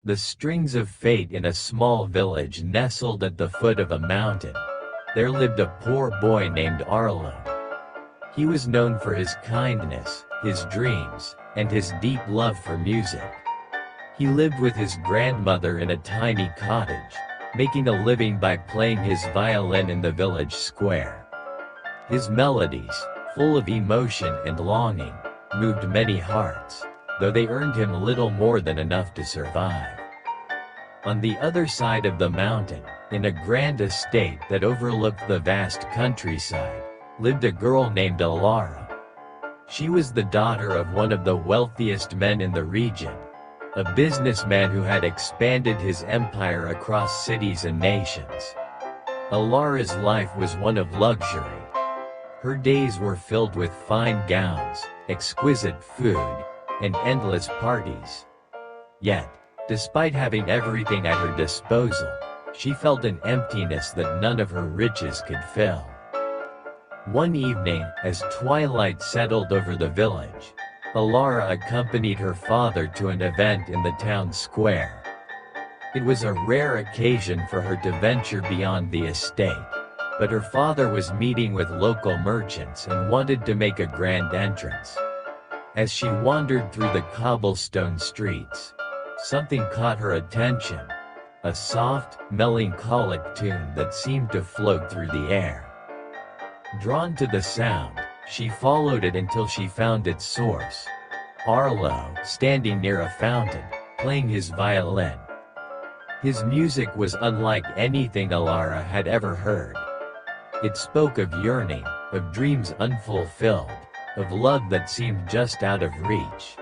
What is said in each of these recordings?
The strings of fate. In a small village nestled at the foot of a mountain, there lived a poor boy named Arlo. He was known for his kindness, his dreams, and his deep love for music. He lived with his grandmother in a tiny cottage, making a living by playing his violin in the village square. His melodies, full of emotion and longing, moved many hearts, though they earned him little more than enough to survive. On the other side of the mountain, in a grand estate that overlooked the vast countryside, lived a girl named Alara. She was the daughter of one of the wealthiest men in the region, a businessman who had expanded his empire across cities and nations. Alara's life was one of luxury. Her days were filled with fine gowns, exquisite food, and endless parties. Yet, despite having everything at her disposal, she felt an emptiness that none of her riches could fill. One evening, as twilight settled over the village, Alara accompanied her father to an event in the town square. It was a rare occasion for her to venture beyond the estate, but her father was meeting with local merchants and wanted to make a grand entrance. As she wandered through the cobblestone streets, something caught her attention, a soft, melancholic tune that seemed to float through the air. Drawn to the sound, she followed it until she found its source: Arlo, standing near a fountain, playing his violin. His music was unlike anything Alara had ever heard. It spoke of yearning, of dreams unfulfilled, of love that seemed just out of reach.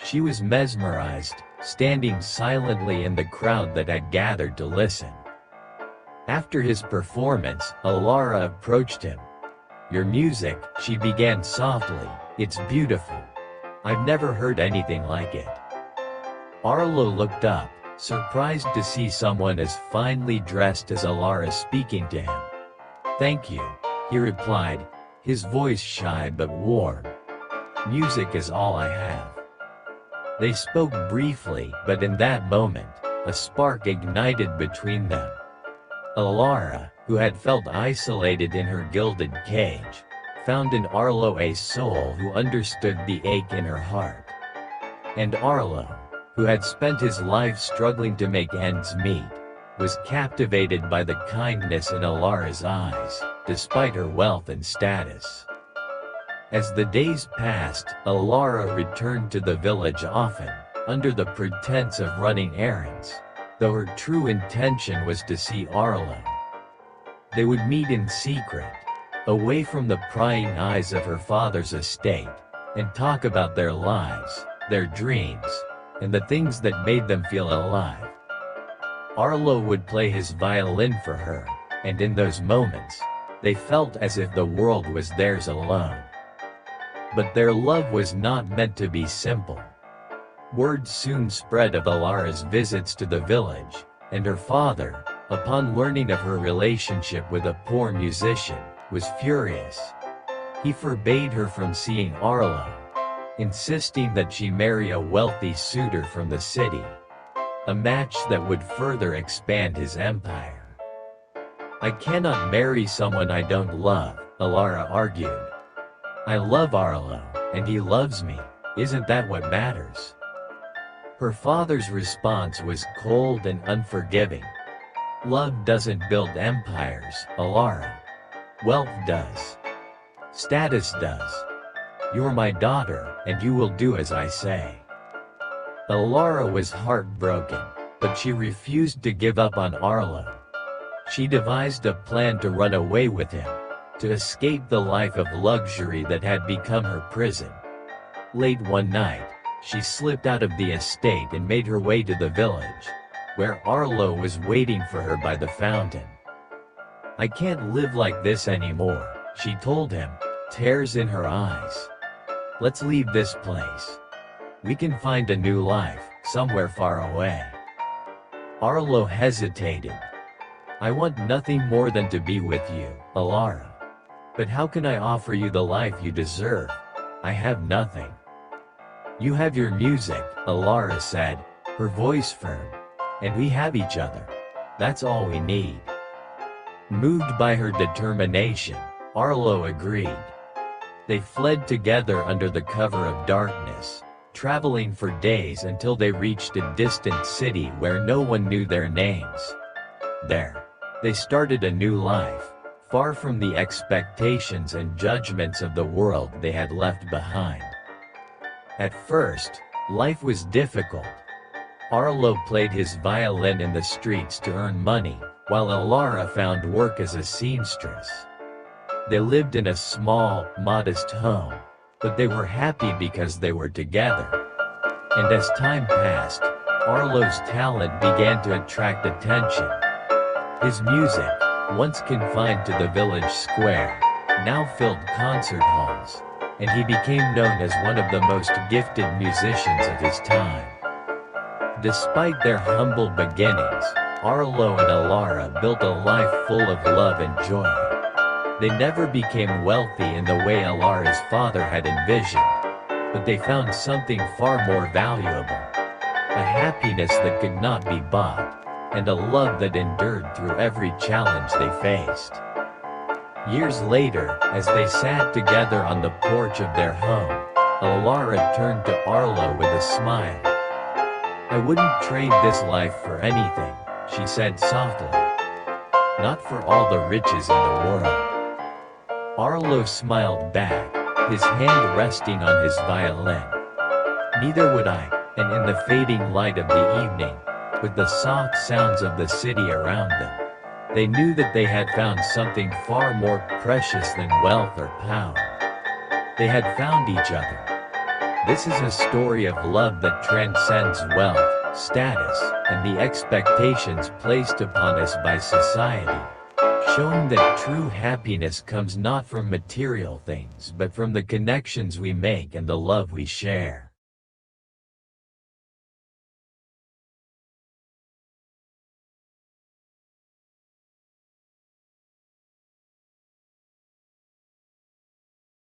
She was mesmerized, standing silently in the crowd that had gathered to listen. After his performance, Alara approached him. "Your music," she began softly, "it's beautiful. I've never heard anything like it." Arlo looked up, surprised to see someone as finely dressed as Alara speaking to him. "Thank you," he replied, his voice shy but warm. "Music is all I have." They spoke briefly, but in that moment, a spark ignited between them. Alara, who had felt isolated in her gilded cage, found in Arlo a soul who understood the ache in her heart. And Arlo, who had spent his life struggling to make ends meet, was captivated by the kindness in Alara's eyes, despite her wealth and status. As the days passed, Alara returned to the village often, under the pretense of running errands, though her true intention was to see Arlo. They would meet in secret, away from the prying eyes of her father's estate, and talk about their lives, their dreams, and the things that made them feel alive. Arlo would play his violin for her, and in those moments, they felt as if the world was theirs alone. But their love was not meant to be simple. Word soon spread of Alara's visits to the village, and her father, upon learning of her relationship with a poor musician, was furious. He forbade her from seeing Arlo, insisting that she marry a wealthy suitor from the city, a match that would further expand his empire. "I cannot marry someone I don't love," Alara argued. "I love Arlo, and he loves me. Isn't that what matters?" Her father's response was cold and unforgiving. "Love doesn't build empires, Alara. Wealth does. Status does. You're my daughter, and you will do as I say." Alara was heartbroken, but she refused to give up on Arlo. She devised a plan to run away with him, to escape the life of luxury that had become her prison. Late one night, she slipped out of the estate and made her way to the village, where Arlo was waiting for her by the fountain. "I can't live like this anymore," she told him, tears in her eyes. "Let's leave this place. We can find a new life, somewhere far away." Arlo hesitated. "I want nothing more than to be with you, Alara. But how can I offer you the life you deserve? I have nothing." "You have your music," Alara said, her voice firm. And we have each other. That's all we need. Moved by her determination, Arlo agreed. They fled together under the cover of darkness, traveling for days until they reached a distant city where no one knew their names. There, they started a new life, far from the expectations and judgments of the world they had left behind. At first, life was difficult. Arlo played his violin in the streets to earn money, while Alara found work as a seamstress. They lived in a small, modest home, but they were happy because they were together. And as time passed, Arlo's talent began to attract attention. His music, once confined to the village square, now filled concert halls, and he became known as one of the most gifted musicians of his time. Despite their humble beginnings, Arlo and Alara built a life full of love and joy. They never became wealthy in the way Alara's father had envisioned, but they found something far more valuable. A happiness that could not be bought, and a love that endured through every challenge they faced. Years later, as they sat together on the porch of their home, Alara turned to Arlo with a smile. "I wouldn't trade this life for anything," she said softly. "Not for all the riches in the world." Arlo smiled back, his hand resting on his violin. "Neither would I," and in the fading light of the evening, with the soft sounds of the city around them, they knew that they had found something far more precious than wealth or power. They had found each other. This is a story of love that transcends wealth, status, and the expectations placed upon us by society, showing that true happiness comes not from material things but from the connections we make and the love we share.